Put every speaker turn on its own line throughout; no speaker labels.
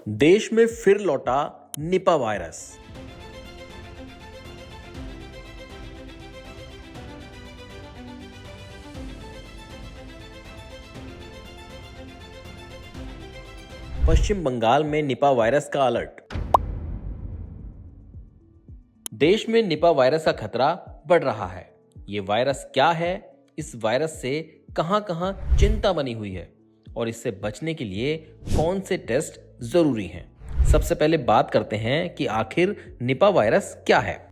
देश में फिर लौटा निपा वायरस। पश्चिम बंगाल में निपा वायरस का अलर्ट। देश में निपा वायरस का खतरा बढ़ रहा है। ये वायरस क्या है, इस वायरस से कहां-कहां चिंता बनी हुई है और इससे बचने के लिए कौन से टेस्ट जरूरी हैं। सबसे पहले बात करते हैं कि आखिर निपा वायरस क्या है।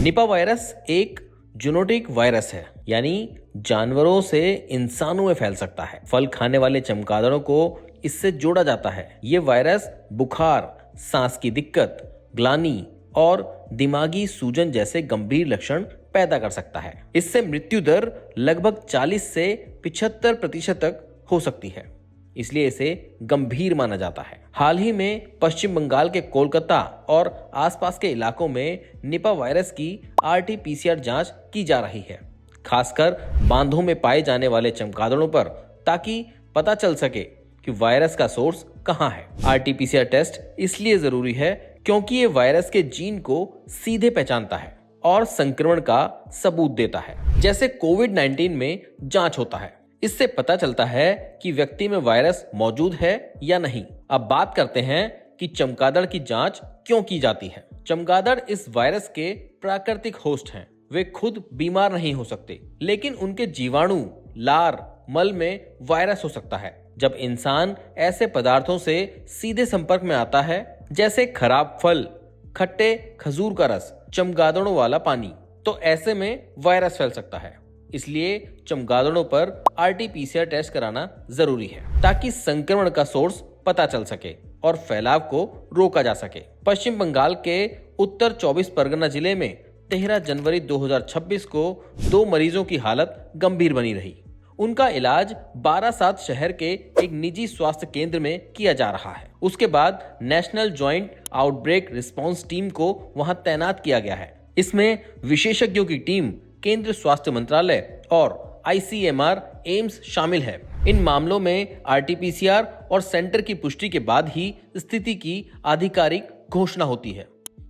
निपा वायरस एक जूनोटिक वायरस है, यानी जानवरों से इंसानों में फैल सकता है। फल खाने वाले चमगादड़ों को इससे जोड़ा जाता है। ये वायरस बुखार, सांस की दिक्कत, ग्लानि और दिमागी सूजन जैसे गंभीर लक्षण पैदा कर सकता है। इससे मृत्यु दर लगभग 40 से 75% तक हो सकती है, इसलिए इसे गंभीर माना जाता है। हाल ही में पश्चिम बंगाल के कोलकाता और आसपास के इलाकों में निपा वायरस की RT-PCR जांच की जा रही है, खासकर बांधों में पाए जाने वाले चमगादड़ों पर, ताकि पता चल सके कि वायरस का सोर्स कहां है। RT-PCR टेस्ट इसलिए जरूरी है क्योंकि ये वायरस के जीन को सीधे पहचानता है और संक्रमण का सबूत देता है, जैसे कोविड-19 में जांच होता है। इससे पता चलता है कि व्यक्ति में वायरस मौजूद है या नहीं। अब बात करते हैं कि चमगादड़ की जांच क्यों की जाती है। चमगादड़ इस वायरस के प्राकृतिक होस्ट हैं। वे खुद बीमार नहीं हो सकते, लेकिन उनके जीवाणु, लार, मल में वायरस हो सकता है। जब इंसान ऐसे पदार्थों से सीधे संपर्क में आता है, जैसे खराब फल, खट्टे खजूर का रस, चमगादड़ों वाला पानी, तो ऐसे में वायरस फैल सकता है। इसलिए चमगादड़ों पर RT-PCR टेस्ट कराना जरूरी है, ताकि संक्रमण का सोर्स पता चल सके और फैलाव को रोका जा सके। पश्चिम बंगाल के उत्तर 24 परगना जिले में 13 जनवरी 2026 को 2 मरीजों की हालत गंभीर बनी रही। उनका इलाज बारासात शहर के एक निजी स्वास्थ्य केंद्र में किया जा रहा है। उसके बाद national joint outbreak response team को वहां तैनात किया गया है। इसमें विशेषज्ञों की टीम, केंद्रीय स्वास्थ्य मंत्रालय और ICMR एम्स शामिल है। इन मामलों में RT-PCR और सेंटर की पुष्टि के बाद ही स्थिति की आधिकारिक घोषणा होती है,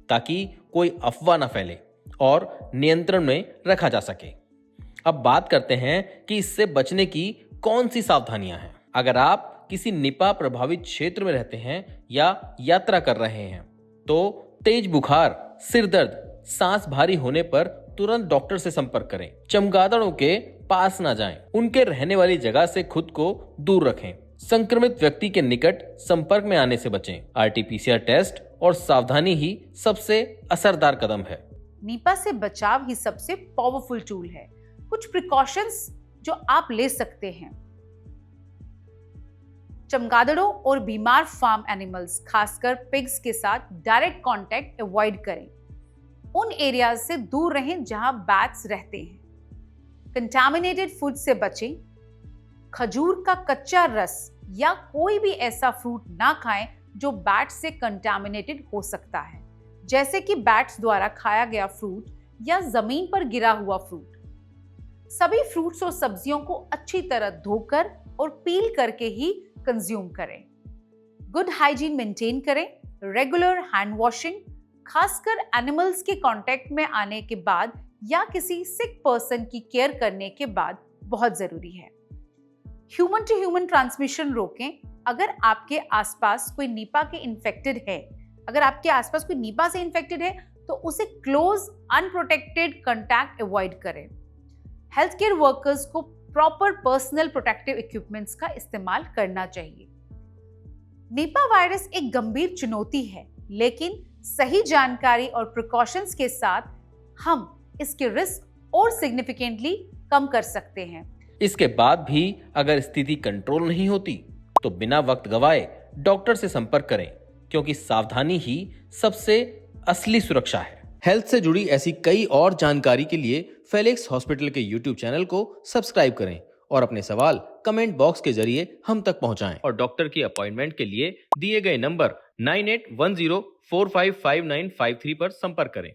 ताकि कोई अफवाह न फैले और नियंत्रण में रखा जा सके। अब बात करते हैं कि इससे बचने की कौन सी सावधानियां हैं। अगर आप किसी निपा प्रभावित क्षेत्र में रहते हैं या यात्रा कर रहे हैं, तो तेज बुखार, सिर दर्द, सांस भारी होने पर तुरंत डॉक्टर से संपर्क करें। चमगादड़ों के पास ना जाएं। उनके रहने वाली जगह से खुद को दूर रखें। संक्रमित व्यक्ति के निकट संपर्क में आने से बचें। RT-PCR टेस्ट और सावधानी ही सबसे असरदार कदम है।
निपा से बचाव ही सबसे पावरफुल टूल है। कुछ प्रिकॉशंस जो आप ले सकते हैं। चमगादड़ों और बीमार फार्म एनिमल्स, खासकर पिग्स के साथ डायरेक्ट कांटेक्ट अवॉइड करें। उन एरियाज से दूर रहें जहां बैट्स रहते हैं। कंटामिनेटेड फूड से बचें। खजूर का कच्चा रस या कोई भी ऐसा फ्रूट ना खाएं जो बैट से कंटामिनेटेड हो सकता है, जैसे कि बैट्स द्वारा खाया गया फ्रूट या जमीन पर गिरा हुआ फ्रूट। सभी फ्रूट्स और सब्जियों को अच्छी तरह धोकर और पील करके ही कंज्यूम करें। गुड हाइजीन मेंटेन करें। रेगुलर हैंड वॉशिंग, खासकर एनिमल्स के कांटेक्ट में आने के बाद या किसी सिक पर्सन की केयर करने के बाद, बहुत जरूरी है। ह्यूमन टू ह्यूमन ट्रांसमिशन रोकें। अगर आपके आसपास कोई निपा के इन्फेक्टेड है, तो उसे क्लोज अनप्रोटेक्टेड कांटेक्ट अवॉइड करें। हेल्थ केयर वर्कर्स को प्रॉपर पर्सनल प्रोटेक्टिव इक्विपमेंट्स का इस्तेमाल करना चाहिए। निपा वायरस एक गंभीर चुनौती है, लेकिन सही जानकारी और प्रिकॉशंस के साथ हम इसके रिस्क और सिग्निफिकेंटली कम कर सकते हैं।
इसके बाद भी अगर स्थिति कंट्रोल नहीं होती, तो बिना वक्त गवाए डॉक्टर से संपर्क करें, क्योंकि सावधानी ही सबसे असली सुरक्षा है। हेल्थ से जुड़ी ऐसी कई और जानकारी के लिए फेलिक्स हॉस्पिटल के YouTube चैनल को सब्सक्राइब करें और अपने सवाल कमेंट बॉक्स के जरिए हम तक पहुंचाएं। और डॉक्टर की अपॉइंटमेंट के लिए दिए गए नंबर 9810455953 पर संपर्क करें।